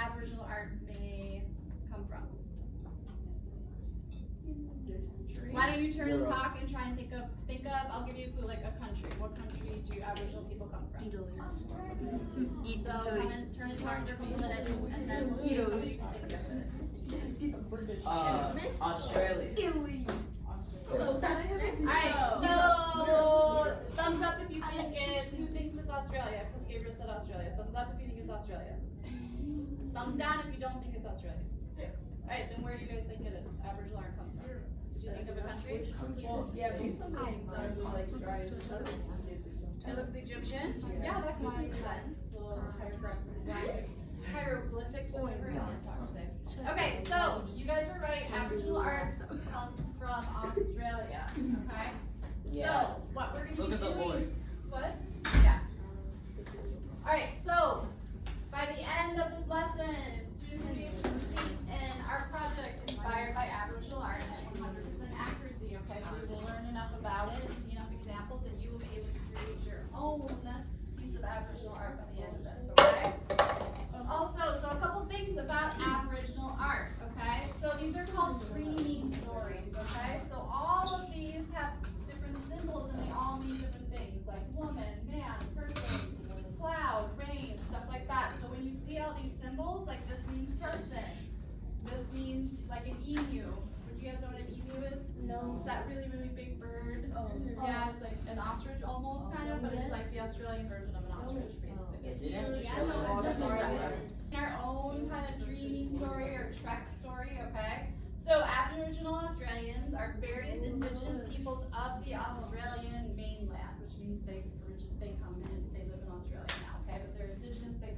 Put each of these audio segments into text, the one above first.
Aboriginal art may come from? Why don't you turn and talk and try and think of, I'll give you a clue, like a country. What country do Aboriginal people come from? Italy. So come and turn and talk for a few minutes, and then we'll see if somebody can think of it. Australia. Alright, so thumbs up if you think it's, who thinks it's Australia? Because Gabriel said Australia. Thumbs up if you think it's Australia. Thumbs down if you don't think it's Australia. Alright, then where do you guys think it is? Aboriginal art comes from? Did you think of a country? Well, yeah, based on like dry. It looks Egyptian? Yeah, that can make sense. A little hieroglyphics or whatever you want to talk today. Okay, so you guys were right. Aboriginal art comes from Australia. Okay? Yeah. So what we're Look gonna at be the boy. doing? What? Yeah. Alright, so by the end of this lesson, students will be able to complete an art project inspired by Aboriginal art at 100% accuracy. Okay, so you will learn enough about it and see enough examples that you will be able to create your own piece of Aboriginal art by the end of this. Okay. Also, so a couple things about Aboriginal art. Okay, so these are called dreaming stories. Okay, so all of these have different symbols and they all mean different things, like woman, man, person, cloud, rain, stuff like that. So when you see all these symbols, like this means person, this means like an emu. Would you guys know what an emu is? No. It's that really, really big bird. Oh. Yeah, it's like an ostrich almost, kind of, but it's like the Australian version of an ostrich, basically. Our own kind of dreaming story or trek story, okay? So Aboriginal Australians are various indigenous peoples of the Australian mainland, which means they come in, they live in Australia now, okay? But they're indigenous, they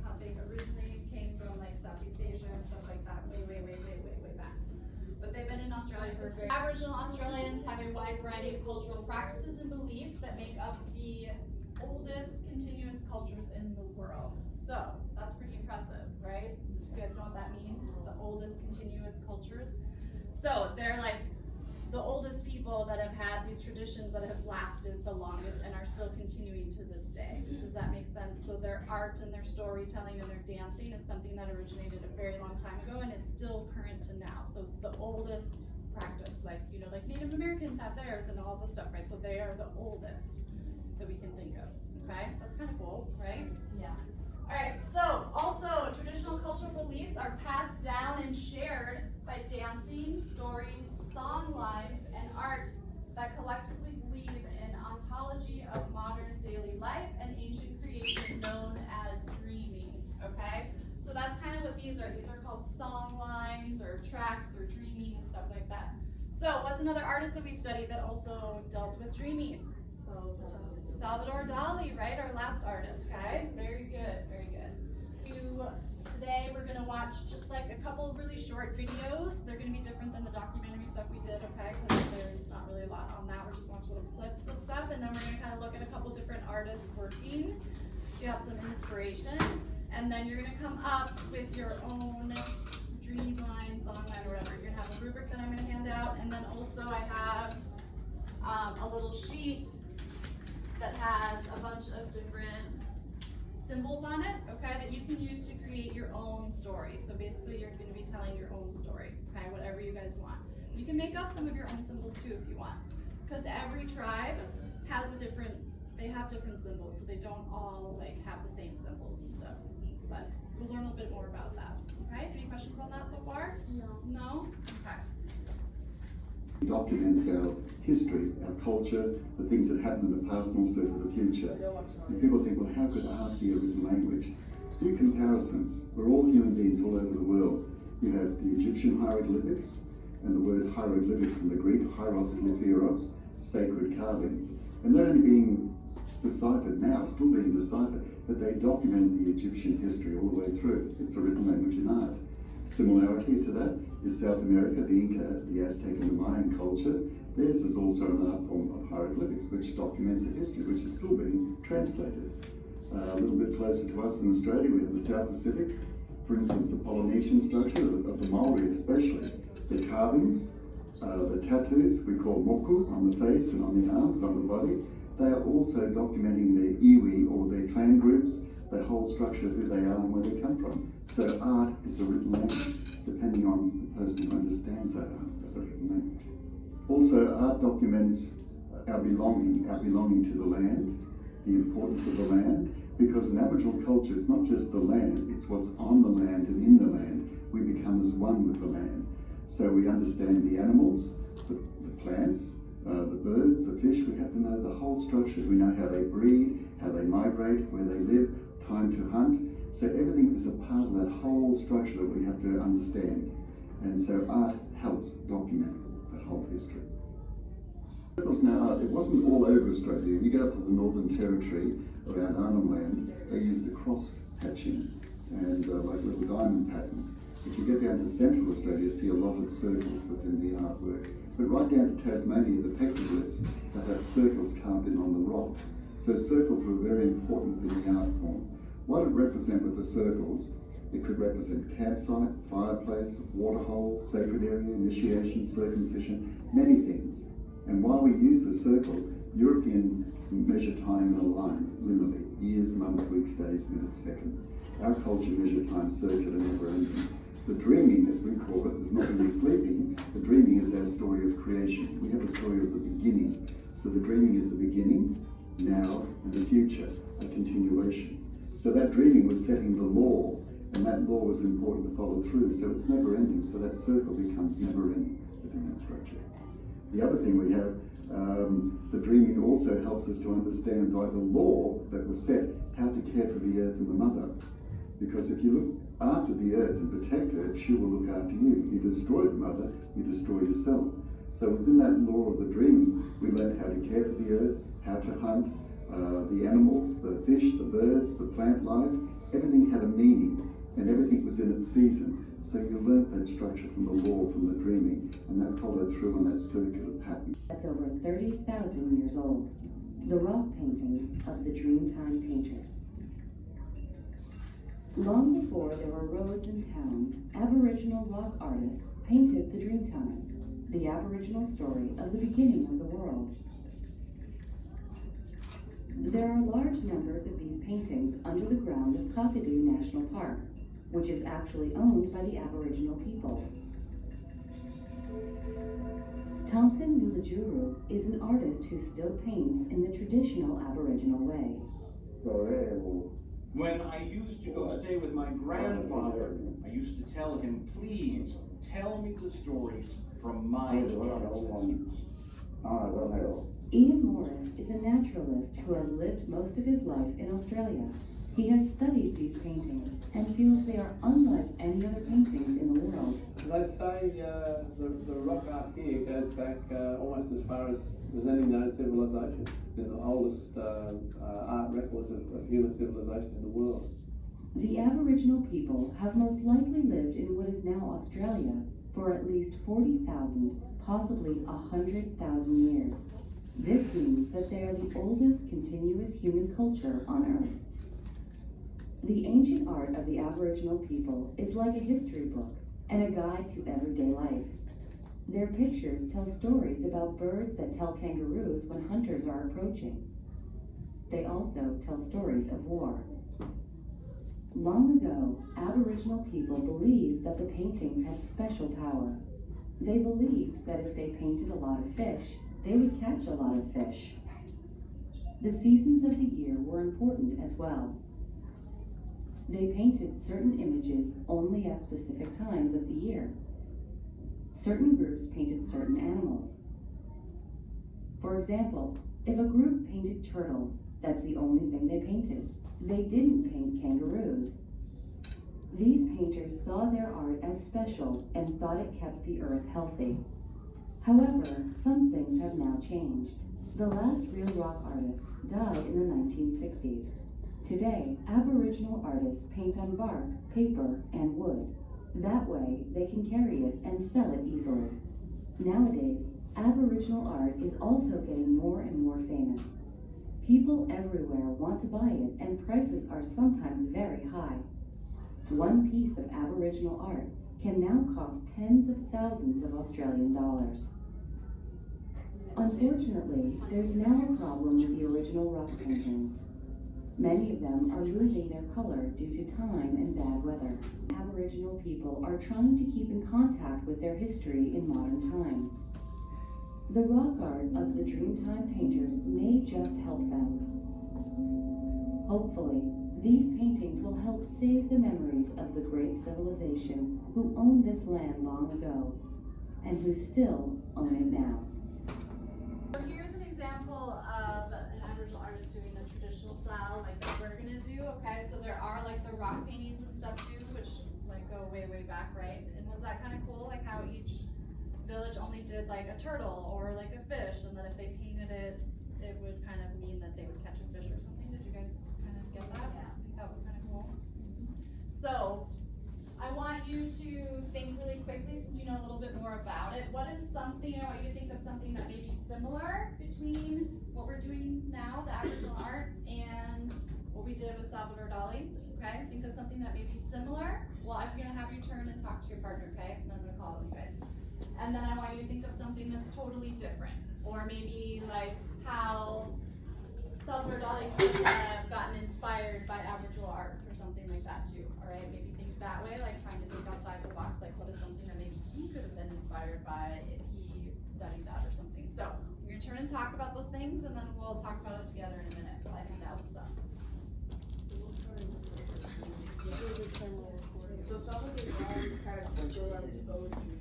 originally came from like Southeast Asia and stuff like that, way back. But they've been in Australia for a very Aboriginal Australians have a wide variety of cultural practices and beliefs that make up the oldest continuous cultures in the world. So that's pretty impressive, right? You guys know what that means? The oldest continuous cultures. So they're like the oldest people that have had these traditions that have lasted the longest and are still continuing to this day. Does that make sense? So their art and their storytelling and their dancing is something that originated a very long time ago and is still current to now. So it's the oldest practice, like, you know, like Native Americans have theirs and all the stuff, right? So they are the oldest that we can think of, okay? That's kind of cool, right? Yeah. Alright, so also traditional cultural beliefs are passed down and shared by dancing, stories, song lines, and art that collectively weave an ontology of modern daily life and ancient creation known as dreaming, okay? So that's kind of what these are. These are called song lines or tracks or dreaming and stuff like that. So what's another artist that we studied that also dealt with dreaming? So Salvador Dali, right? Our last artist, okay? Very good, very good. Today we're gonna watch just like a couple of really short videos. They're gonna be different than the documentary stuff we did, okay? Because there's not really a lot on that. We're just watching little clips of stuff, and then we're gonna kind of look at a couple different artists working. So you have some inspiration, and then you're gonna come up with your own dream line, song line, or whatever. You're gonna have a rubric that I'm gonna hand out, and then also I have a little sheet that has a bunch of different symbols on it, okay, that you can use to create your own story. So basically you're going to be telling your own story, okay, whatever you guys want. You can make up some of your own symbols too if you want, because every tribe has they have different symbols, so they don't all like have the same symbols and stuff. But we'll learn a little bit more about that, okay? Any questions on that so far? No. No? Okay. Documents our history, our culture, the things that happened in the past and also for the future. And people think, well, how could art be a written language? Do comparisons. We're all human beings all over the world. You have the Egyptian hieroglyphics, and the word hieroglyphics from the Greek, hieros glypheros, sacred carvings. And they're only being deciphered now, still being deciphered, but they document the Egyptian history all the way through. It's a written language in art. Similarity to that is South America, the Inca, the Aztec and the Mayan culture. Theirs is also an art form of hieroglyphics which documents the history, which is still being translated. A little bit closer to us in Australia, we have the South Pacific. For instance, the Polynesian structure of the Maori especially. The carvings, the tattoos we call moku on the face and on the arms, on the body. They are also documenting their iwi or their clan groups, the whole structure of who they are and where they come from. So art is a written language, depending on the person who understands that art as a written language. Also, art documents our belonging to the land, the importance of the land, because in Aboriginal culture, it's not just the land, it's what's on the land and in the land. We become as one with the land. So we understand the animals, the plants, the birds, the fish. We have to know the whole structure. We know how they breed, how they migrate, where they live, time to hunt. So everything is a part of that whole structure that we have to understand. And so art helps document that whole history. Now, it wasn't all over Australia. You go up to the Northern Territory around Arnhem Land, they use the cross hatching and like little diamond patterns. If you get down to Central Australia, you see a lot of circles within the artwork. But right down to Tasmania, the petroglyphs that have circles carved in on the rocks. So circles were very important in the art form. What it represents with the circles, it could represent campsite, fireplace, waterhole, sacred area, initiation, circumcision, many things. And while we use the circle, Europeans measure time in a line, linearly, years, months, weeks, days, minutes, seconds. Our culture measure time circular, never ending. The dreaming, as we call it, is not when you're sleeping. The dreaming is our story of creation. We have a story of the beginning. So the dreaming is the beginning, now, and the future, a continuation. So that dreaming was setting the law, and that law was important to follow through. So it's never ending. So that circle becomes never ending within that structure. The other thing we have, the dreaming also helps us to understand by the law that was set how to care for the earth and the mother. Because if you look after the earth and protect her, she will look after you. You destroy the mother, you destroy yourself. So within that law of the dreaming, we learn how to care for the earth, how to hunt, the animals, the fish, the birds, the plant life. Everything had a meaning and everything was in its season. So you learnt that structure from the law, from the dreaming, and that followed through on that circular pattern. That's over 30,000 years old. The rock paintings of the Dreamtime painters. Long before there were roads and towns, Aboriginal rock artists painted the Dreamtime, the Aboriginal story of the beginning of the world. There are large numbers of these paintings under the ground of Kakadu National Park, which is actually owned by the Aboriginal people. Thompson Mulajuru is an artist who still paints in the traditional Aboriginal way. When I used to go stay with my grandfather, I used to tell him, please, tell me the stories from my ancestors. Ian Morris is a naturalist who has lived most of his life in Australia. He has studied these paintings and feels they are unlike any other paintings in the world. They say the rock art here goes back almost as far as there's any known civilization. They're the oldest art records of human civilization in the world. The Aboriginal people have most likely lived in what is now Australia for at least 40,000, possibly 100,000 years. This means that they are the oldest continuous human culture on Earth. The ancient art of the Aboriginal people is like a history book and a guide to everyday life. Their pictures tell stories about birds that tell kangaroos when hunters are approaching. They also tell stories of war. Long ago, Aboriginal people believed that the paintings had special power. They believed that if they painted a lot of fish, they would catch a lot of fish. The seasons of the year were important as well. They painted certain images only at specific times of the year. Certain groups painted certain animals. For example, if a group painted turtles, that's the only thing they painted. They didn't paint kangaroos. These painters saw their art as special and thought it kept the earth healthy. However, some things have now changed. The last real rock artists died in the 1960s. Today, Aboriginal artists paint on bark, paper, and wood. That way, they can carry it and sell it easily. Nowadays, Aboriginal art is also getting more and more famous. People everywhere want to buy it, and prices are sometimes very high. One piece of Aboriginal art can now cost tens of thousands of Australian dollars. Unfortunately, there's now a problem with the original rock paintings. Many of them are losing their color due to time and bad weather. Aboriginal people are trying to keep in contact with their history in modern times. The rock art of the Dreamtime painters may just help them. Hopefully, these paintings will help save the memories of the great civilization who owned this land long ago, and who still own it now. So here's an example of an Aboriginal artist doing a traditional style like that we're gonna do, okay? So there are like the rock paintings and stuff too, which like go way, way back, right? And was that kind of cool? Like how each village only did like a turtle or like a fish, and then if they painted it, it would kind of mean that they would catch a fish or something. Did you guys kind of get that? Yeah. I think that was kind of cool. So I want you to think really quickly, since you know a little bit more about it. What is something, I want you to think of something that may be similar between what we're doing now, the Aboriginal art, and what we did with Salvador Dali, okay? Think of something that may be similar. Well, I'm gonna have you turn and talk to your partner, okay? And I'm gonna call on you guys. And then I want you to think of something that's totally different. Or maybe like how Salvador Dali could have gotten inspired by Aboriginal art or something like that too, all right? Maybe think that way, like trying to think outside the box, like what is something that maybe he could have been inspired by if he studied that or something. So we're gonna turn and talk about those things, and then we'll talk about it together in a minute while I hand out the stuff. So Salvador Dali kind of still has his poetry.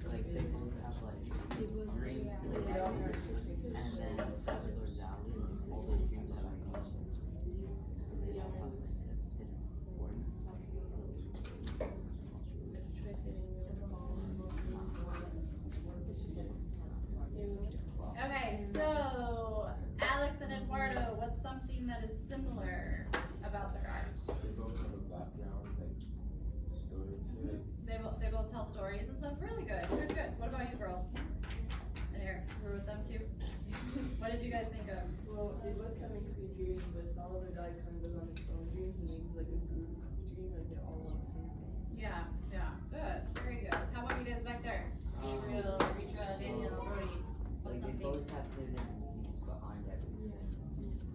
Like they both have like dreams, and then Salvador Dali, like all those dreams have meanings. So they all have like this hidden Okay, so Alex and Eduardo, what's something that is similar about their art? They both have a background, like story to it. They both tell stories and stuff. Really good. Good, good. What about you girls? And here, we're with them too. What did you guys think of? Well, they both kind of include dreams, but Salvador Dali kind of goes on his own dreams and makes like a group dream, like they're all on the same thing. Yeah, yeah. Good. Very good. How about you guys back there? Gabriel, Ritra, Daniel, Brody. What's like they something? both have hidden meanings behind everything.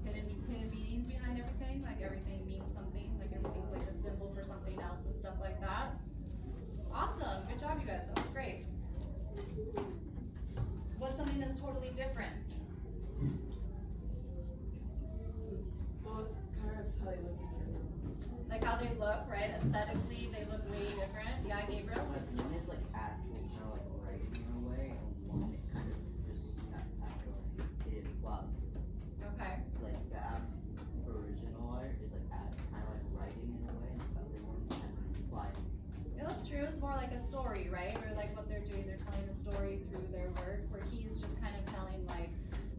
Hidden meanings behind everything? Like everything means something? Like everything's like a symbol for something else and stuff like that? Awesome. Good job, you guys. That was great. What's something that's totally different? Both kind of how they look at each other. Like how they look, right? Aesthetically, they look way different. Yeah, Gabriel? Like one is like actual kind of like writing in a way, and one it kind of just actual hidden plots. Okay. Like the original art is like kind of like writing in a way, and the other one has an implied. Yeah, that's true. It's more like a story, right? Or like what they're doing, they're telling a story through their work, where he's just kind of telling like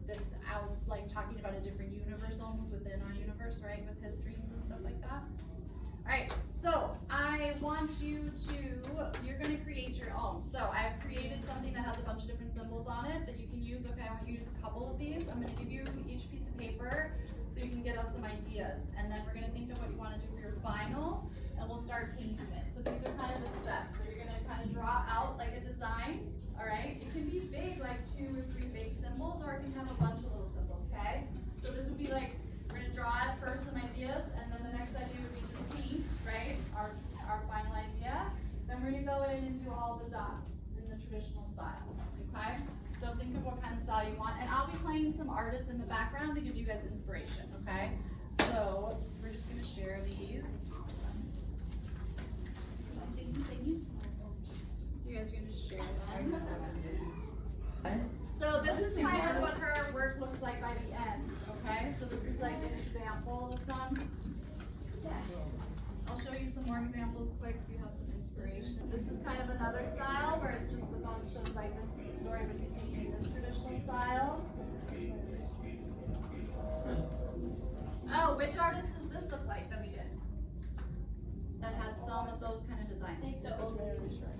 this out, like talking about a different universe almost within our universe, right? With his dreams and stuff like that. Alright, so I want you to, you're going to create your own. So I've created something that has a bunch of different symbols on it that you can use. Okay, I want you to use a couple of these. I'm going to give you each piece of paper so you can get out some ideas. And then we're going to think of what you want to do for your final, and we'll start painting it. So these are kind of the steps. So you're going to kind of draw out like a design, alright? It can be big, like 2 or 3 big symbols, or it can have a bunch of little symbols, okay? So this would be like, we're going to draw at first some ideas, and then the next idea would be to paint, right? Our final idea. Then we're going to go in and do all the dots in the traditional style, okay? So think of what kind of style you want, and I'll be playing some artists in the background to give you guys inspiration, okay? So we're just going to share these. Thank you. You guys are going to share them. So this is kind of what her work looks like by the end, okay? So this is like an example of some. I'll show you some more examples quick so you have some inspiration. This is kind of another style where it's just a bunch of like, this is the story of painting this traditional style. Oh, which artist does this look like that we did? That had some of those kind of designs. I think the old man was right.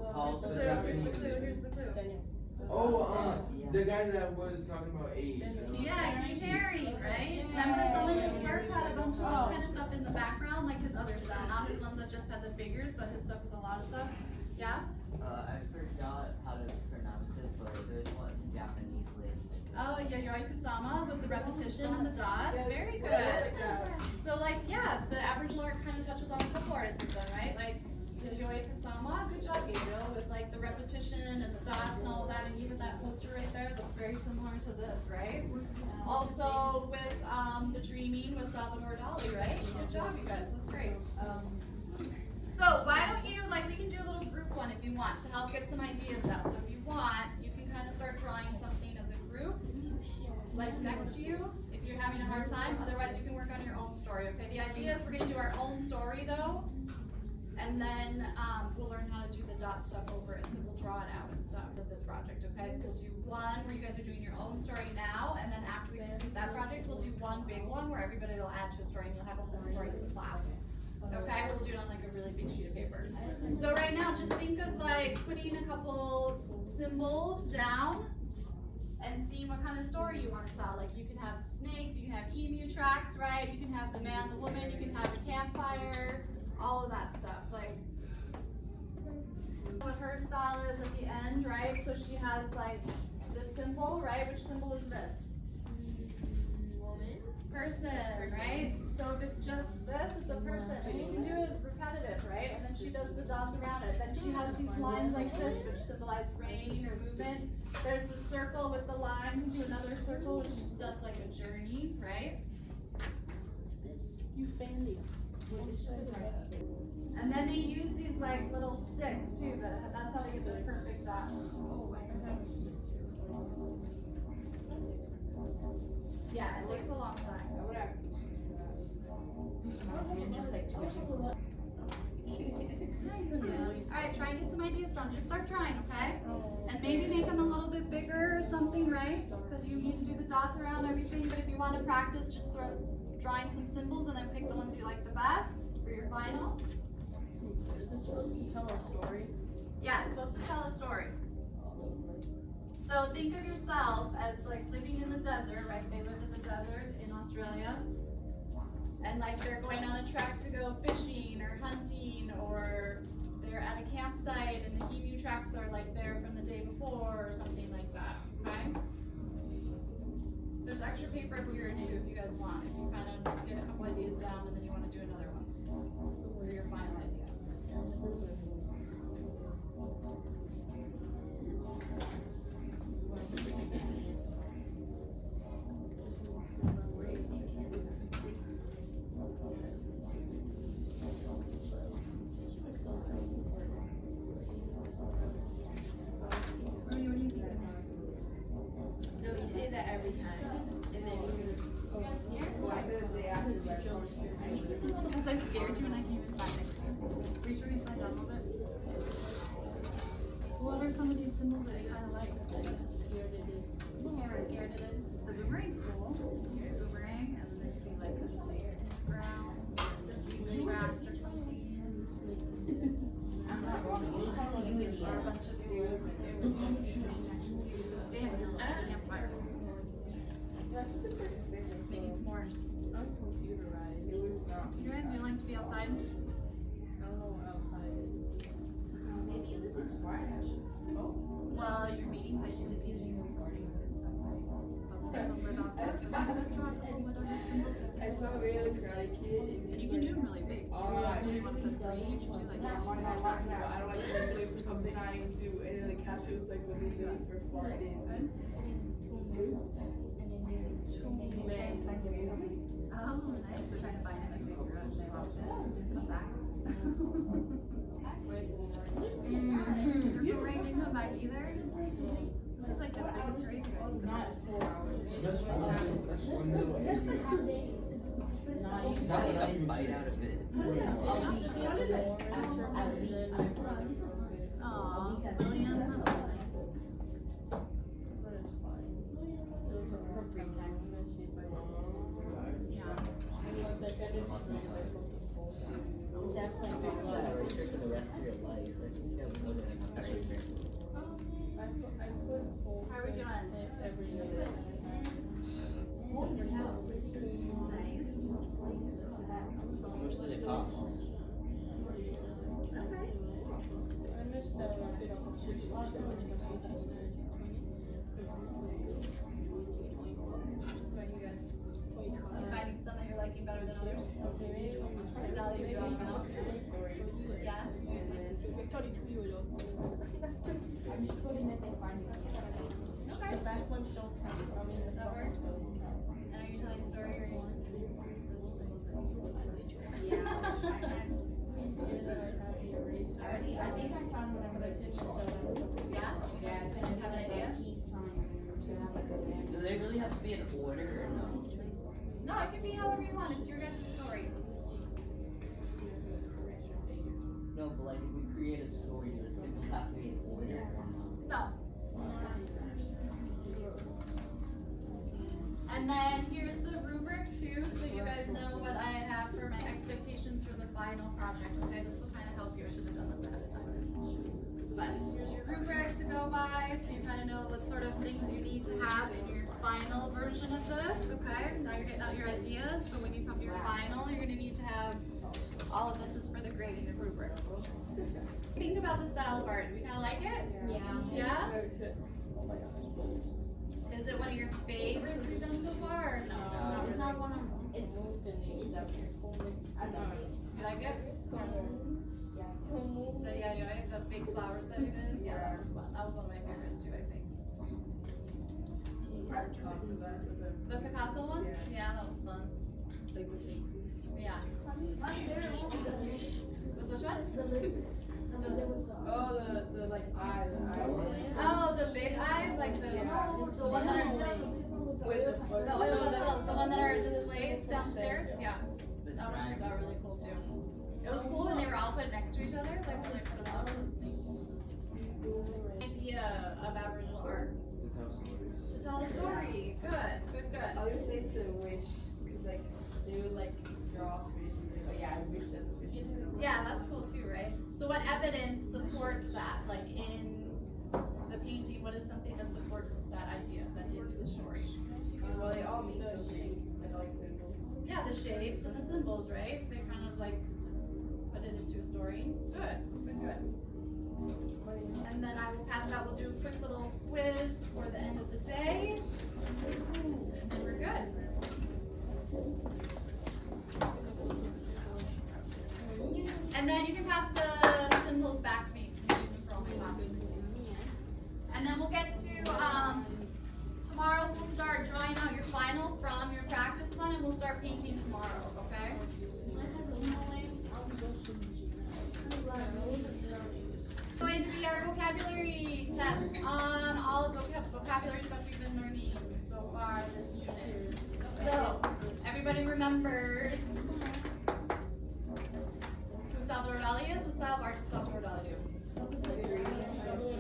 Here's the clue, here's the clue, here's the clue. Daniel. Oh, the guy that was talking about age. Yeah, Keith Haring, right? Remember some of his work had a bunch of this kind of stuff in the background, like his other stuff, not his ones that just had the figures, but his stuff with a lot of stuff. Yeah? I forgot how to pronounce it, but but there's one Japanese lady. Oh, Yayoi Kusama with the repetition and the dots. Very good. So like, yeah, the Aboriginal art kind of touches on a couple artists we've done, right? Like Yayoi Kusama, good job, Gabriel, with like the repetition and the dots and all of that, and even that poster right there looks very similar to this, right? Also with the Dreaming with Salvador Dali, right? Good job, you guys. That's great. So why don't you, like, we can do a little group one if you want to help get some ideas out. So if you want, you can kind of start drawing something as a group, like next to you, if you're having a hard time. Otherwise, you can work on your own story, okay? The idea is we're gonna do our own story though, and then we'll learn how to do the dot stuff over it, so we'll draw it out and stuff with this project, okay? So we'll do one where you guys are doing your own story now, and then after we complete that project, we'll do one big one where everybody will add to a story and you'll have a whole story as a class. Okay, we'll do it on like a really big sheet of paper. So right now, just think of like putting a couple symbols down and seeing what kind of story you want to tell. Like you can have snakes, you can have emu tracks, right? You can have the man, the woman, you can have a campfire, all of that stuff. Like what her style is at the end, right? So she has like this symbol, right? Which symbol is this? Person, right? So if it's just this, it's a person. And you can do it repetitive, right? And then she does the dots around it. Then she has these lines like this, which symbolize rain or movement. There's the circle with the lines to another circle, which does like a journey, right? You found it. And then they use these like little sticks too. That's how they get the perfect dots. Yeah, it takes a long time. I'm just like twitching. Alright, try and get some ideas down. Just start trying, okay? And maybe make them a little bit bigger or something, right? Because you need to do the dots around everything. But if you want to practice, just drawing some symbols and then pick the ones you like the best for your final. Is this supposed to tell a story? Yeah, it's supposed to tell a story. So think of yourself as like living in the desert, right? They live in the desert in Australia. And like they're going on a trek to go fishing or hunting, or they're at a campsite and the emu tracks are like there from the day before or something like that, okay? There's extra paper up here too if you guys want, if you kind of get a couple ideas down and then you want to do another one for your final idea. No, you say that every time. And then You guys scared? you Because I scared you when I came inside next to you. Reach your side down a little bit. What are some of these symbols that you kind of like? Scared it is. Scared it is. The boomerang's cool. Boomerang, and then they see like this ground, the tracks or something. I'm not wrong. You would Or a bunch of these. Damn, campfire. Making s'mores. I'm computerized. You guys, do you like to be outside? I don't know what outside is. Maybe it was inspired actually. Well, you're meeting, but you're using your recording. I saw a video of the Karate Kid. And you can do them really big. Do you want to put 3? You should do like I don't like to play for something I didn't do, and then the caption was like, what do you do for fun? Oh, nice. We're trying to find it like big garage. They lost it. Come back. Your boomerang didn't come back either? This is like the biggest race right now. That's one little area. You got like a bite out of it. Aw, William. Right for the rest of your life. I think you have more than enough right. How are we doing? Nice. How much does it cost? Okay. Valley. Drop out to the story. Yeah. And then Okay. the back ones don't count. I mean, the That front works. ones don't count. And are you telling a story or are you just I think I found one of the pictures of him. Yeah? Yeah, it's You gonna have an idea? He's signing to have like a band. Do they really have to be in order or no? No, it can be however you want. It's your guys' story. No, but like if we create a story, do the symbols have to be in order or no? No. And then here's the rubric too, so you guys know what I have for my expectations for the final project. Okay, this will kind of help you. I should have done this ahead of time. But here's your rubric to go by, so you kind of know what sort of things you need to have in your final version of this. Okay, now you're getting out your ideas, so when you come to your final, you're going to need to have all of this is for the grading rubric. Think about the style of art. Do we kind of like it? Yeah. Yeah? Is it one of your favorites we've done so far, or no? It's not one of them. It's up here. I love it. You like it? But yeah, you like the big flowers that we did? Yeah, that was fun. That was one of my favorites too, I think. The Picasso one? Yeah, that was fun. Yeah. Was which one? Oh, the like eye, the eye. Oh, the big eyes, like the one that are the oil pastels, the one that are displayed downstairs. Yeah, that one turned out really cool too. It was cool when they were all put next to each other, like when they put them up. It was neat. Idea of Aboriginal art to tell a story. Good. I would say to wish, because like they would like draw fish and be like, oh yeah, I wish that the fish was in the Yeah, that's cool too, right? So what evidence supports that? Like in the painting, what is something that supports that idea? That is the story. Well, they all mean the same, like symbols. Yeah, the shapes and the symbols, right? They kind of like put it into a story. Good. And then I will pass out. We'll do a quick little quiz before the end of the day. And then we're good. And then you can pass the symbols back to me because I'm using them for all my classes. And then we'll get to, tomorrow we'll start drawing out your final from your practice one and we'll start painting tomorrow, okay? Going to be our vocabulary test on all of the vocabulary stuff we've been learning so far this unit. So, everybody remembers who Salvador Dali is? What style of art does Salvador Dali do?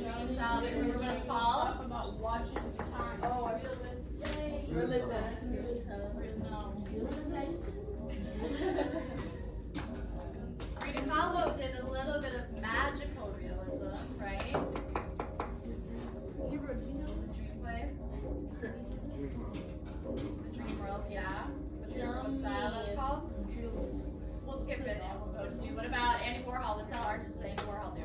Dream style. Do you remember what it's called? About watching the time. Oh, I feel this. Frida Kahlo did a little bit of magical realism, right? The dream place? The dream world, yeah. But do you remember what style that's called? We'll skip it and we'll go to, what about Andy Warhol? What style art does Andy Warhol do?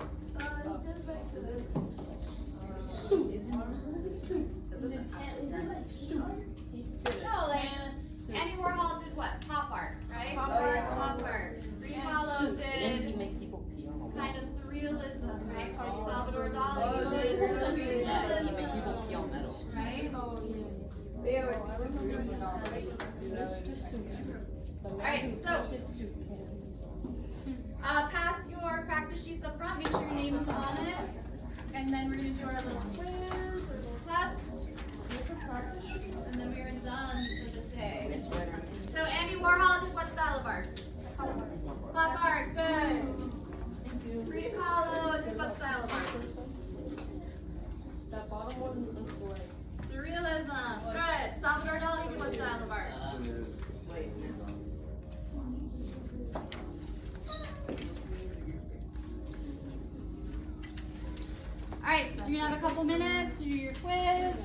No, like, Andy Warhol did what? Pop art, right? Pop art. Pop art. Frida Kahlo Didn't he did make people pee on the wall? kind of surrealism, right? Salvador Oh, Dali did Yeah, he made surrealism, people pee on metal. right? Alright, so pass your practice sheets up front, make sure your name is on it. And then we're gonna do our little quiz, our little test. And then we are done for the day. So Andy Warhol did what style of art? Pop art, good. Frida Kahlo did what style of art? That bottom one is like. Surrealism, good. Salvador Dali did what style of art? Alright, so you're gonna have a couple minutes to do your quiz.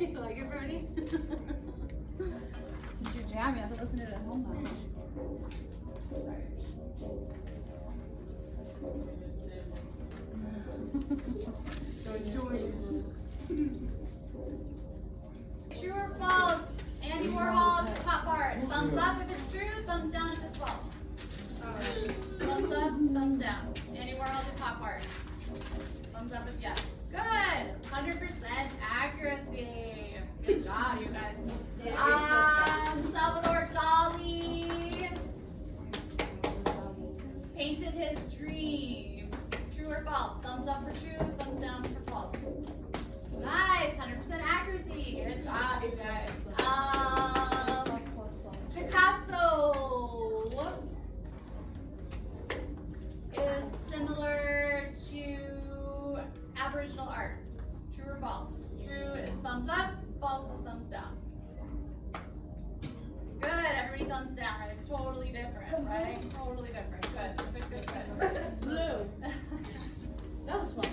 You like it, Brody? It's your jam, you have to listen to it at home now. True or false? Andy Warhol pop art. Thumbs up if it's true, thumbs down if it's false. Thumbs up, thumbs down. Andy Warhol did pop art. Thumbs up if yes. Good. 100% accuracy. Good job, you guys. Salvador Dali painted his dreams. True or false? Thumbs up for true, thumbs down for false. Nice, 100% accuracy. Good job, you guys. Picasso is similar to Aboriginal art. True or false? True is thumbs up, false is thumbs down. Good, everybody thumbs down, right? It's totally different, right? Totally different. Good. Blue. That was fun.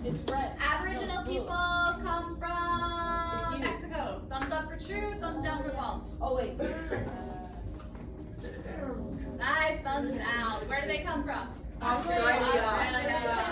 It's red. Aboriginal No, people come It's from you. Mexico. Thumbs up for true, thumbs down for false. Oh wait. Nice, thumbs down. Where do they come from? Australia. Australia.